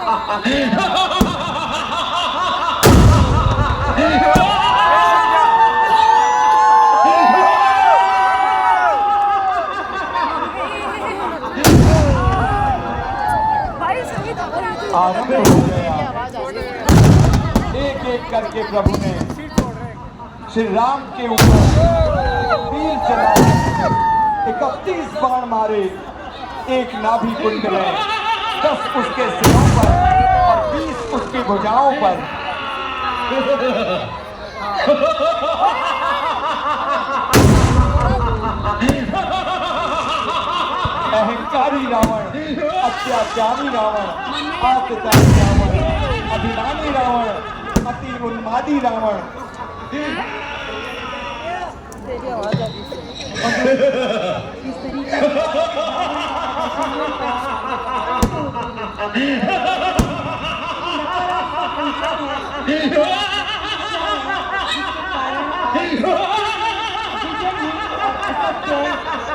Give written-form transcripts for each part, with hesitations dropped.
एक एक करके प्रभु ने श्री राम के ऊपर तीर चलाए, 31 बाण मारे, एक नाभि कुंड में, 10 उसके सिरों पर और 20 उसकी भुजाओं पर। अहंकारी रावण, अत्याचारी रावण, आतताई रावण, अभिमानी रावण, अति उन्मादी रावण। तेरी आवाज आ रही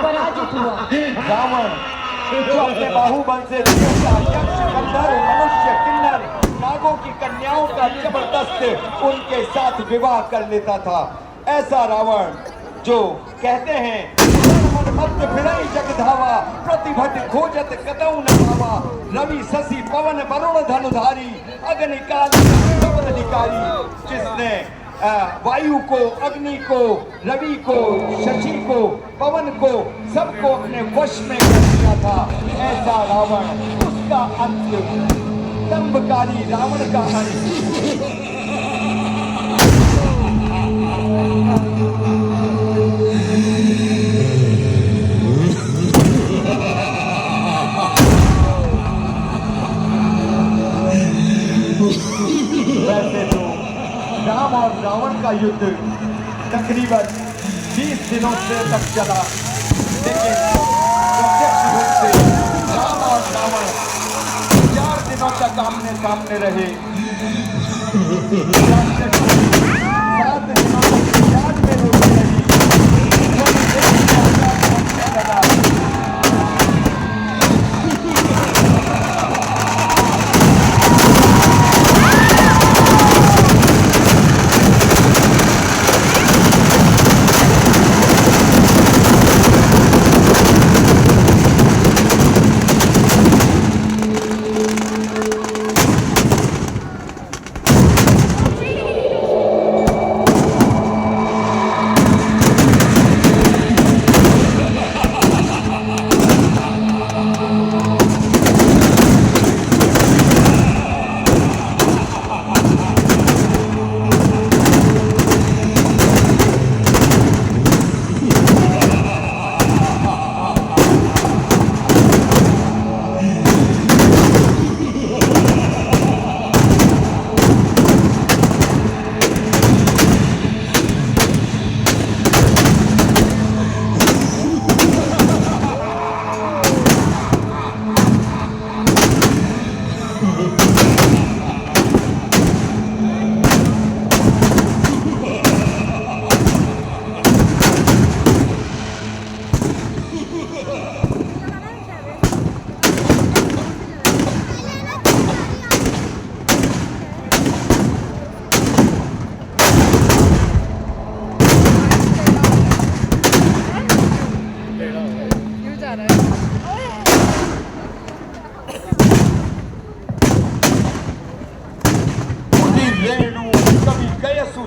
पराजित हुआ। रावण जो अपने बाहुबल से देवता, यक्ष, गंधर्व, मनुष्य, किन्नर, नागों की कन्याओं का जबरदस्त उनके साथ विवाह कर लेता था, ऐसा रावण जो कहते हैं मध्य फिरई जग धावा, प्रतिभट खोजत कतऊ न भावा, रवि शशि पवन वरुण धनुधारी, अग्निकाली सब अधिकारी, जिसने वायु को, अग्नि को, रवि को, शशि को, पवन को, सबको अपने वश में कर दिया था, ऐसा रावण, उसका अंत, दंभकारी रावण का अंत। वैसे तो राम और रावण का युद्ध तकरीबन 20 दिनों से तक चला, लेकिन प्रत्यक्ष रूप से राम और रावण 4 दिनों तक आमने सामने रहे। 7 दिनों तक याद में रोटी रही।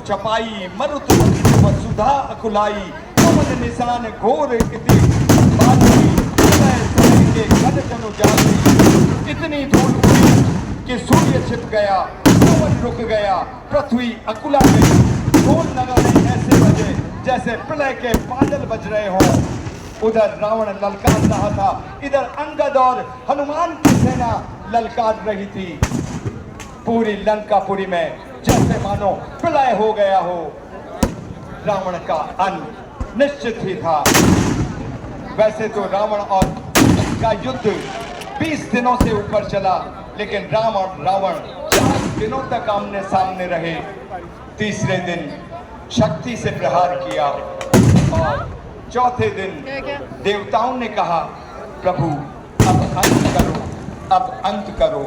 छपाई मरुत वसुधा अकुलाई, पवन निशान घोर इति बादली, के घन जनु जाती, इतनी धूल उड़ी कि सूर्य छिप गया, पवन रुक गया, पृथ्वी अकुला गई, ढोल नगाड़े ऐसे बजे जैसे प्रलय के बादल बज रहे हों। उधर रावण ललकार रहा था, इधर अंगद और हनुमान की सेना ललकार रही थी। पूरी लंकापुरी में जैसे मानो प्रलय हो गया हो। रावण का अंत निश्चित ही था। वैसे तो रावण और का युद्ध 20 दिनों से ऊपर चला, लेकिन राम और रावण 4 दिनों तक आमने सामने रहे। तीसरे दिन शक्ति से प्रहार किया और चौथे दिन देवताओं ने कहा, प्रभु अब अंत करो, अब अंत करो।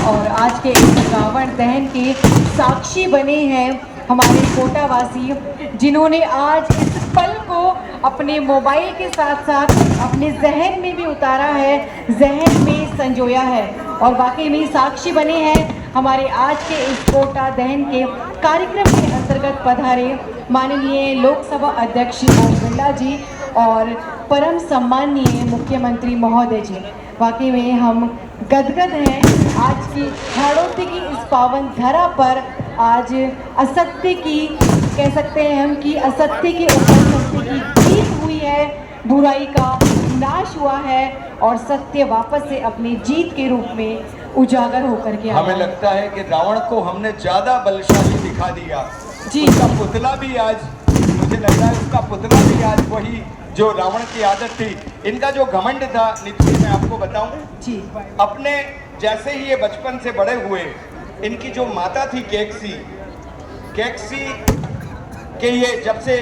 और आज के इस रावण दहन के साक्षी बने हैं हमारे कोटावासी, जिन्होंने आज इस पल को अपने मोबाइल के साथ साथ अपने जहन में भी उतारा है, जहन में संजोया है और वाकई में साक्षी बने हैं हमारे आज के इस कोटा दहन के कार्यक्रम के अंतर्गत पधारे माननीय लोकसभा अध्यक्ष ओम बिरला जी और परम सम्माननीय मुख्यमंत्री महोदय जी। वाकई में हम गदगद हैं आज की हाड़ौती की इस पावन धरा पर। आज असत्य की कह सकते हैं हम कि असत्य के ऊपर सत्य की जीत हुई है, बुराई का नाश हुआ है और सत्य वापस से अपनी जीत के रूप में उजागर होकर के हमें लगता है कि रावण को हमने ज्यादा बलशाली दिखा दिया जी। उसका पुतला भी आज, मुझे लग रहा है उसका पुतला भी आज वही जो रावण की आदत थी। इनका जो घमंड था नितिन, मैं आपको बताऊं जी, अपने जैसे ही ये बचपन से बड़े हुए, इनकी जो माता थी केकसी के ये जब से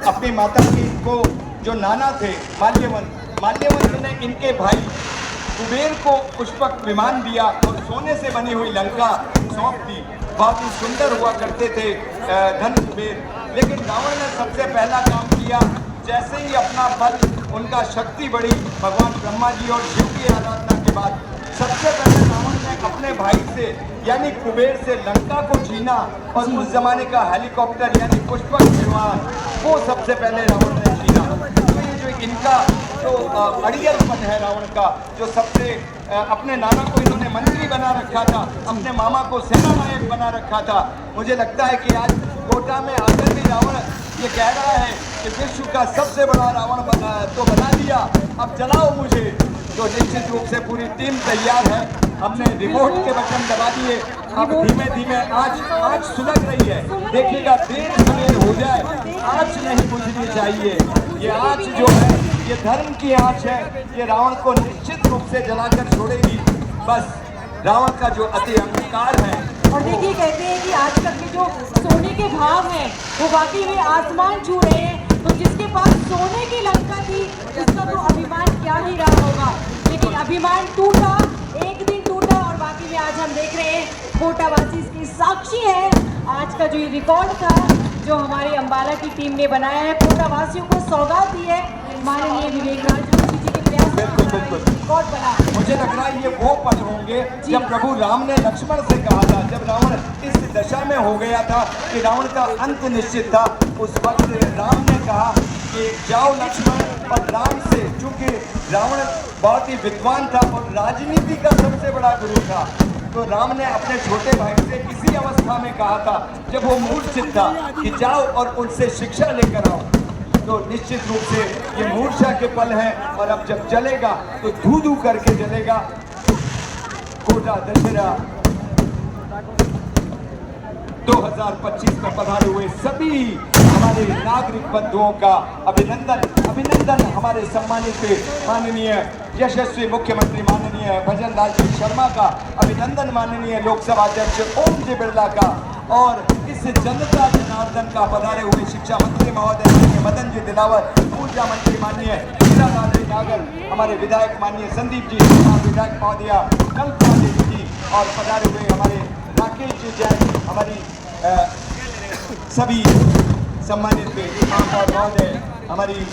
अपनी माता की को जो नाना थे माल्यवंत ने इनके भाई कुबेर को पुष्पक विमान दिया और सोने से बनी हुई लंका सौंप दी। बहुत ही सुंदर हुआ करते थे धन कुबेर। लेकिन रावण ने सबसे पहला काम किया, जैसे ही अपना बल उनका शक्ति बढ़ी भगवान ब्रह्मा जी और शिव की आराधना के बाद, सबसे पहले रावण ने अपने भाई से यानी कुबेर से लंका को छीना और उस जमाने का हेलीकॉप्टर यानी पुष्पक विमान वो सबसे पहले रावण ने छीना। तो ये जो इनका जो अड़ियलपन है रावण का, जो सबसे अपने नाना को इन्होंने मंत्री बना रखा था, अपने मामा को सेना नायक बना रखा था। मुझे लगता है कि आज कोटा में आकर भी रावण ये कह रहा है कि विश्व का सबसे बड़ा रावण बना दिया, अब जलाओ मुझे। तो निश्चित रूप से पूरी टीम तैयार है। हमने रिमोट के बटन दबा दिए, अब धीमे धीमे आँच सुलग रही है। देखिएगा देर सवेर हो जाए, आँच नहीं बुझनी चाहिए। ये आँच जो है ये धर्म की आँच है, ये रावण को निश्चित रूप से जलाकर छोड़ेगी। बस रावण का जो अति अहंकार है। और देखिए कहते हैं कि आजकल के जो सोने के भाव हैं वो वाकई में आसमान छू रहे हैं। तो जिसके पास सोने की लंका थी उसका तो अभिमान क्या ही रहा होगा, लेकिन अभिमान टूटा, एक दिन टूटा और बाकी में आज हम देख रहे हैं कोटावासी इसकी साक्षी है। आज का जो ये रिकॉर्ड था जो हमारे अंबाला की टीम ने बनाया है, कोटावासियों को सौगात दी है माननीय विवेक राज जोशी जी के प्रयास से बिल्कुल रिकॉर्ड बना। मुझे लग रहा है ये वो पल होंगे जब प्रभु राम ने लक्ष्मण से कहा था, जब रावण इस दशा में हो गया था कि रावण का अंत निश्चित था। उस वक्त राम ने कहा कि जाओ लक्ष्मण और राम से, चूंकि रावण बहुत ही विद्वान था और राजनीति का सबसे बड़ा गुरु था, तो राम ने अपने छोटे भाई से किसी अवस्था में कहा था जब वो मूर्छित था कि जाओ और उनसे शिक्षा लेकर आओ। तो निश्चित रूप से ये मूर्छा के पल हैं और अब जब जलेगा तो धू धू करके जलेगा। कोटा दशहरा 2025 में पधारे हुए सभी हमारे नागरिक बंधुओं का अभिनंदन हमारे सम्मानित माननीय यशस्वी मुख्यमंत्री माननीय भजन लाल जी शर्मा का, अभिनंदन माननीय लोकसभा अध्यक्ष ओम जी बिरला का और इस जनता जनार्दन का पधारे हुए शिक्षा मंत्री महोदय माननीय मदन जी दिलावर, ऊर्जा मंत्री माननीय हीरालाल नागर, हमारे विधायक माननीय संदीप जी, विधायक महोदया कल्पना देवी जी और पधारे हुए हमारे राकेश जी जैन, हमारी सभी सम्मानित महापौर महोदय, हमारी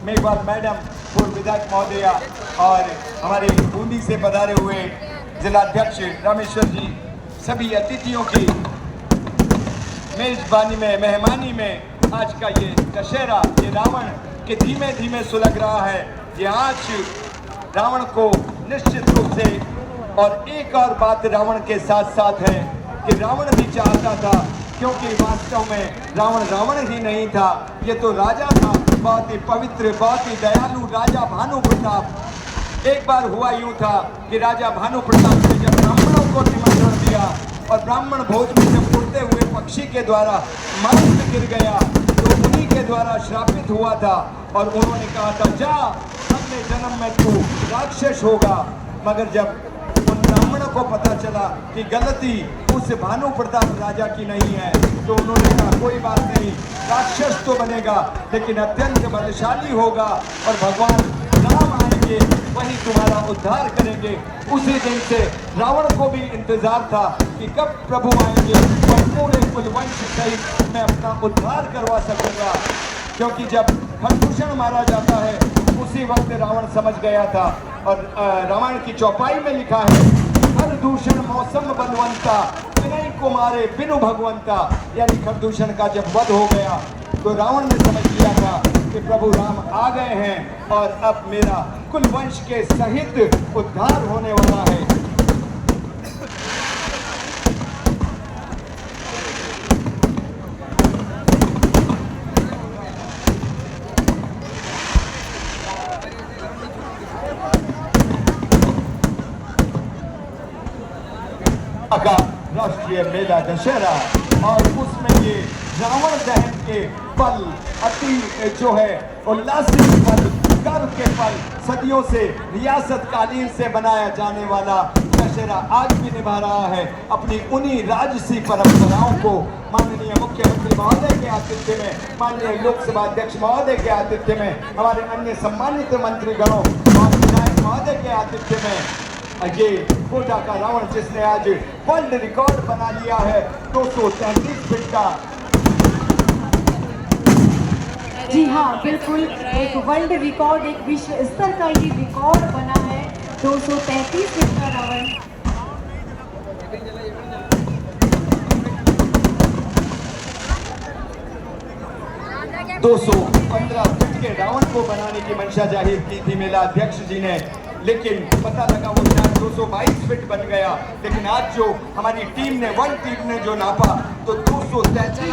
मेघवाल मैडम, पूर्व विधायक महोदया और हमारे बूंदी से पधारे हुए जिलाध्यक्ष रामेश्वर जी, सभी अतिथियों की मेजबानी में मेहमानी में आज का ये दशहरा, ये रावण के धीमे धीमे सुलग रहा है। ये आज रावण को निश्चित रूप से, और एक और बात रावण के साथ साथ है कि रावण भी चाहता था, क्योंकि वास्तव में रावण ही नहीं था, ये तो राजा था, बहुत ही पवित्र, बहुत ही दयालु राजा भानु प्रताप। एक बार हुआ यूं था कि राजा भानु प्रताप ने जब ब्राह्मणों को निमंत्रण दिया और ब्राह्मण भोज में जब उड़ते हुए पक्षी के द्वारा मांस गिर गया तो उन्हीं के द्वारा श्रापित हुआ था और उन्होंने कहा था जा अगले जन्म में तू राक्षस होगा। मगर जब उन ब्राह्मणों को पता चला कि गलती उस भानु प्रताप राजा की नहीं है तो उन्होंने कहा कोई बात नहीं, राक्षस तो बनेगा लेकिन अत्यंत बलशाली होगा और भगवान राम आएंगे, वही तुम्हारा उद्धार करेंगे। उसी दिन से रावण को भी इंतजार था कि कब प्रभु आएंगे और पूरे कुलवंश सहित मैं अपना उद्धार करवा सकूंगा, क्योंकि जब खरदूषण मारा जाता है उसी वक्त रावण समझ गया था। और रामायण की चौपाई में लिखा है, खरदूषण मौसम बलवंता विनय को मारे बिनु भगवंता। यानी खरदूषण का जब वध हो गया तो रावण ने समझ लिया था कि प्रभु राम आ गए हैं और अब मेरा कुलवंश के सहित उद्धार होने वाला है। का राष्ट्रीय मेला दशहरा और उसमें ये रावण दहन के पल अति जो है उल्लासित पल, गर्व के पल, सदियों से रियासत कालीन से बनाया जाने वाला दशहरा आज भी निभा रहा है अपनी उन्हीं राजसी परंपराओं को। माननीय मुख्यमंत्री महोदय के आतिथ्य में, माननीय लोकसभा अध्यक्ष महोदय के आतिथ्य में, हमारे अन्य सम्मानित मंत्रीगणों और विधायक महोदय के आतिथ्य में ये कोटा का रावण जिसने आज वर्ल्ड रिकॉर्ड बना लिया है 233 फीट का। जी हाँ, बिल्कुल एक वर्ल्ड रिकॉर्ड, एक विश्व स्तर का ये रिकॉर्ड बना है 233 फीट का रावण। 215 फीट के रावण को बनाने की मंशा जाहिर की थी मेला अध्यक्ष जी ने, लेकिन पता लगा वो शायद 222 फीट बन गया। लेकिन आज जो हमारी टीम ने, वन टीम ने जो नापा तो 233